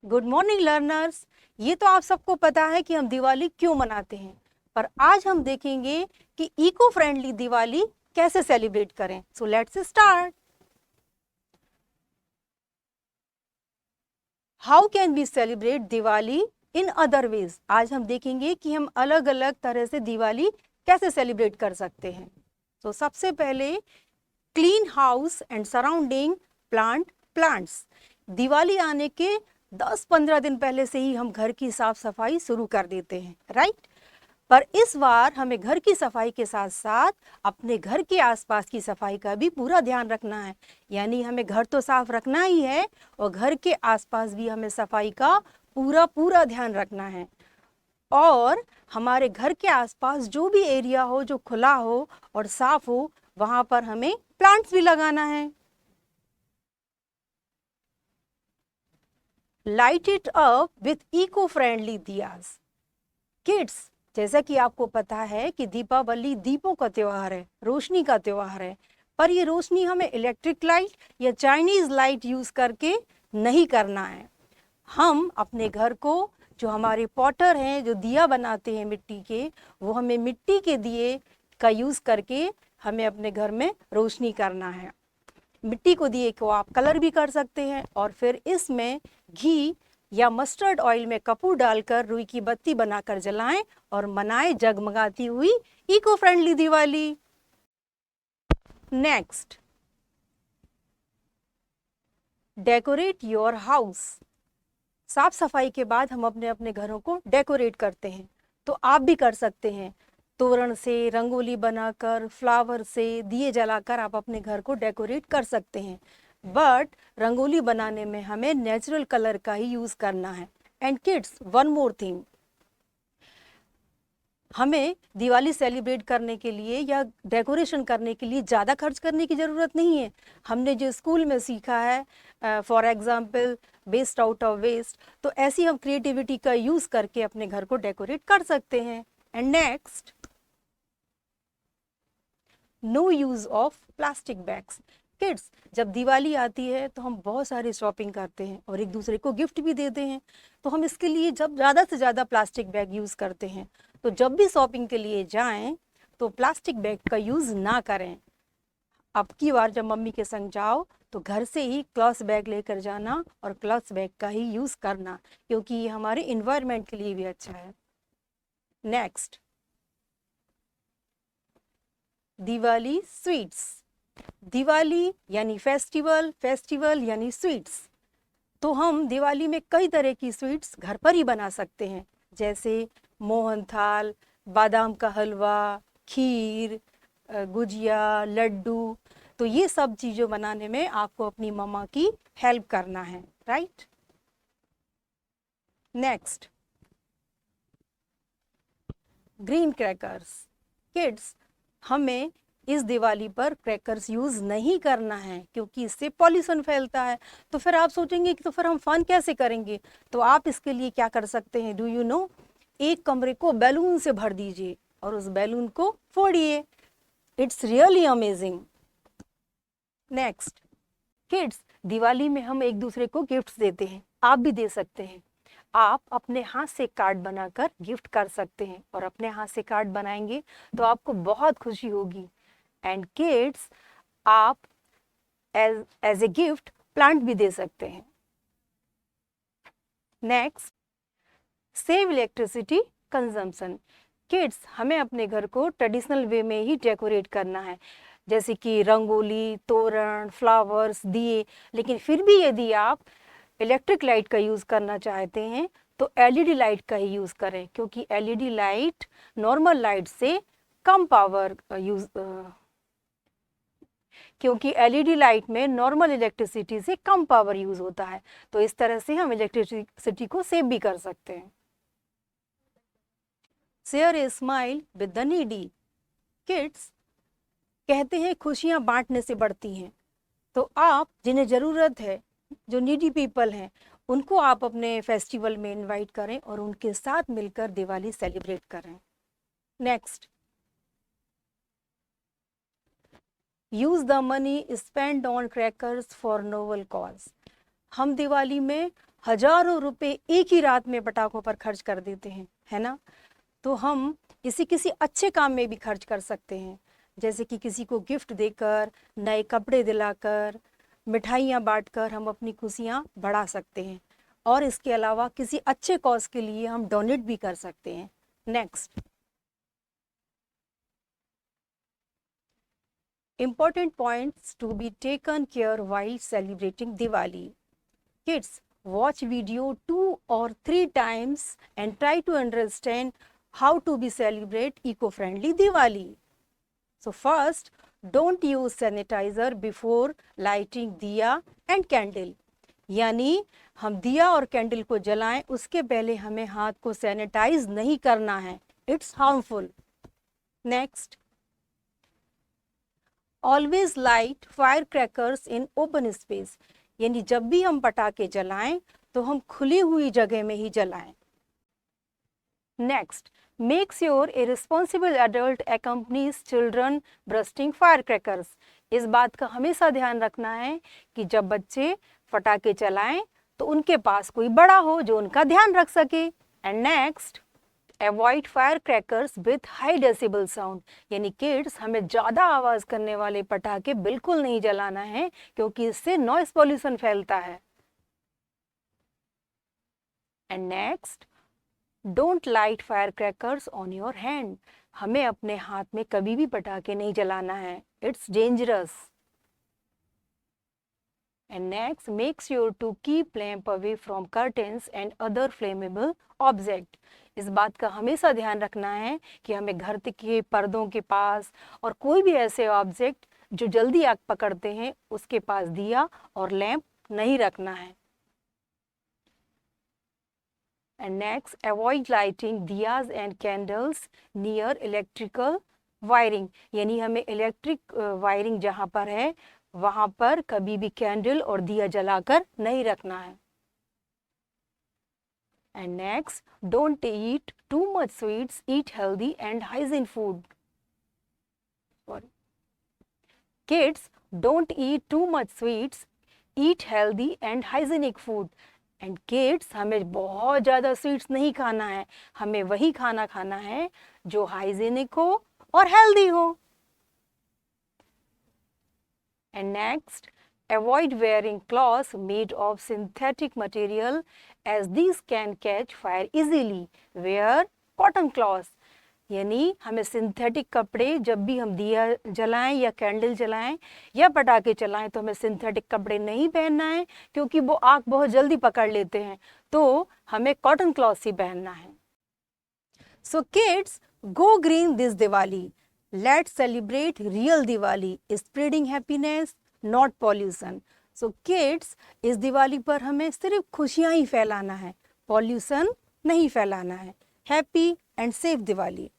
Good morning learners. ये तो आप सबको पता है कि हम दिवाली क्यों मनाते हैं, पर आज हम देखेंगे कि इको फ्रेंडली दिवाली कैसे सेलिब्रेट करें। So let's start. How can we celebrate Diwali in other ways. आज हम देखेंगे कि हम अलग अलग तरह से दिवाली कैसे सेलिब्रेट कर सकते हैं। तो सबसे पहले clean house and surrounding plants. Diwali आने के 10-15 दिन पहले से ही हम घर की साफ सफाई शुरू कर देते हैं, राइट। पर इस बार हमें घर की सफाई के साथ साथ अपने घर के आसपास की सफाई का भी पूरा ध्यान रखना है। यानी हमें घर तो साफ रखना ही है और घर के आसपास भी हमें सफाई का पूरा पूरा ध्यान रखना है। और हमारे घर के आसपास जो भी एरिया हो जो खुला हो और साफ हो, वहां पर हमें प्लांट्स भी लगाना है। Light it up with eco friendly diyas. Kids, जैसा कि आपको पता है कि दीपावली दीपों का त्योहार है, रोशनी का त्योहार है। पर ये रोशनी हमें इलेक्ट्रिक लाइट या चाइनीज लाइट यूज करके नहीं करना है। हम अपने घर को, जो हमारे पॉटर हैं जो दिया बनाते हैं मिट्टी के, वो हमें मिट्टी के दिए का यूज करके हमें अपने घर में रोशनी करना है। मिट्टी को दिए को आप कलर भी कर सकते हैं और फिर इसमें घी या मस्टर्ड ऑयल में कपूर डालकर रुई की बत्ती बनाकर जलाएं और मनाएं जगमगाती हुई eco friendly Diwali. Next, decorate your house. साफ सफाई के बाद हम अपने अपने घरों को डेकोरेट करते हैं, तो आप भी कर सकते हैं। तोरण से, रंगोली बनाकर, फ्लावर से, दिए जलाकर आप अपने घर को डेकोरेट कर सकते हैं। बट रंगोली बनाने में हमें नेचुरल कलर का ही यूज करना है। And kids, one more thing, हमें दिवाली सेलिब्रेट करने के लिए या डेकोरेशन करने के लिए ज़्यादा खर्च करने की ज़रूरत नहीं है। हमने जो स्कूल में सीखा है, for example best out of waste, तो ऐसी हम क्रिएटिविटी का यूज़ करके अपने घर को डेकोरेट कर सकते हैं। And next, no use of plastic bags. Kids, जब दिवाली आती है तो हम बहुत सारी शॉपिंग करते हैं और एक दूसरे को गिफ्ट भी देते हैं। तो हम इसके लिए जब ज़्यादा से ज़्यादा प्लास्टिक बैग यूज़ करते हैं, तो जब भी शॉपिंग के लिए जाएं तो प्लास्टिक बैग का यूज़ ना करें। अब की बार जब मम्मी के संग जाओ तो घर से ही क्लॉथ बैग लेकर जाना और क्लॉथ बैग का ही यूज़ करना, क्योंकि ये हमारे इन्वायरमेंट के लिए भी अच्छा है। Next, Diwali sweets. दिवाली यानी फेस्टिवल, फेस्टिवल यानी स्वीट्स। तो हम दिवाली में कई तरह की स्वीट्स घर पर ही बना सकते हैं, जैसे मोहनथाल, बादाम का हलवा, खीर, गुजिया, लड्डू। तो ये सब चीज़ें बनाने में आपको अपनी मम्मा की हेल्प करना है, right. Next, green crackers. Kids, हमें इस दिवाली पर क्रैकर्स यूज़ नहीं करना है क्योंकि इससे पॉल्यूशन फैलता है। तो फिर आप सोचेंगे कि तो फिर हम फन कैसे करेंगे, तो आप इसके लिए क्या कर सकते हैं, डू यू नो, एक कमरे को बैलून से भर दीजिए और उस बैलून को फोड़िए। It's really amazing. Next, kids, Diwali में हम एक दूसरे को गिफ्ट्स देते हैं, आप भी दे सकते हैं। आप अपने हाथ से कार्ड बनाकर गिफ्ट कर सकते हैं और अपने हाथ से कार्ड बनाएंगे तो आपको बहुत खुशी होगी। एंड किड्स, आप एज ए गिफ्ट प्लांट भी दे सकते हैं। Next, save electricity consumption. Kids, हमें अपने घर को ट्रेडिशनल वे में ही डेकोरेट करना है, जैसे कि रंगोली, तोरण, फ्लावर्स, दिए। लेकिन फिर भी यदि आप इलेक्ट्रिक लाइट का यूज़ करना चाहते हैं तो एलईडी लाइट का ही यूज़ करें, क्योंकि एलईडी लाइट नॉर्मल लाइट से कम पावर यूज़ क्योंकि एलईडी लाइट में नॉर्मल इलेक्ट्रिसिटी से कम पावर यूज़ होता है। तो इस तरह से हम इलेक्ट्रिसिटी को सेव भी कर सकते हैं। Share a smile with the needy. Kids, कहते हैं खुशियाँ बांटने से बढ़ती हैं। तो आप जिन्हें ज़रूरत है, जो नीडी पीपल हैं, उनको आप अपने फेस्टिवल में इनवाइट करें और उनके साथ मिलकर दिवाली सेलिब्रेट करें। Next, use the money spend on crackers for noble cause. हम दिवाली में हजारों रुपए एक ही रात में पटाखों पर खर्च कर देते हैं, है ना। तो हम इसे किसी अच्छे काम में भी खर्च कर सकते हैं, जैसे कि किसी को गिफ्ट देकर, नए कपड़े दिलाकर, मिठाइयाँ बांटकर हम अपनी खुशियाँ बढ़ा सकते हैं। और इसके अलावा किसी अच्छे कॉज के लिए हम डोनेट भी कर सकते हैं। Next, important points to be taken care while celebrating Diwali. Kids, watch video 2 or 3 times and try to understand how to be celebrate eco-friendly Diwali. So first, don't use sanitizer before lighting diya and candle. यानी हम दिया और candle को जलाएं उसके पहले हमें हाथ को सैनिटाइज नहीं करना है, it's harmful. Next, always light fire crackers in open space, यानी जब भी हम पटाखे जलाएं तो हम खुली हुई जगह में ही जलाएं। नेक्स्ट, मेक श्योर ए responsible adult accompanies children bursting fire crackers. इस बात का हमेशा ध्यान रखना है कि जब बच्चे पटाखे चलाएं तो उनके पास कोई बड़ा हो जो उनका ध्यान रख सके। And next, avoid fire crackers with high decibel sound, यानी किड्स हमें ज़्यादा आवाज़ करने वाले पटाखे बिल्कुल नहीं जलाना है क्योंकि इससे नॉइस पॉल्यूशन फैलता है। And next, don't light fire crackers on your hand, हमें अपने हाथ में कभी भी पटाखे नहीं जलाना है, it's dangerous. And next, make sure to keep lamp away from curtains and other flammable object. इस बात का हमेशा ध्यान रखना है कि हमें घर के पर्दों के पास और कोई भी ऐसे ऑब्जेक्ट जो जल्दी आग पकड़ते हैं उसके पास दिया और लैंप नहीं रखना है। And next, avoid lighting diyas and candles near electrical wiring, यानी हमें इलेक्ट्रिक वायरिंग जहाँ पर है वहाँ पर कभी भी कैंडल और दिया जलाकर नहीं रखना है। And next, don't eat too much sweets, eat healthy and hygiene food. Sorry. Kids, don't eat too much sweets, eat healthy and hygienic food. And kids, हमें बहुत ज़्यादा स्वीट्स नहीं खाना है, हमें वही खाना खाना है जो हाइजीनिक हो और हेल्दी हो। And next, avoid wearing clothes made of synthetic material as these can catch fire easily. Wear cotton cloths, यानी हमें सिंथेटिक कपड़े जब भी हम दिया जलाएं या कैंडल जलाएं या पटाखे चलाएं तो हमें सिंथेटिक कपड़े नहीं पहनना है क्योंकि वो आग बहुत जल्दी पकड़ लेते हैं, तो हमें कॉटन क्लॉथ्स ही पहनना है। So kids, go green this Diwali, let's celebrate real Diwali, spreading happiness not pollution. So kids, इस दिवाली पर हमें सिर्फ खुशियाँ ही फैलाना है, पॉल्यूशन नहीं फैलाना है। Happy and safe Diwali.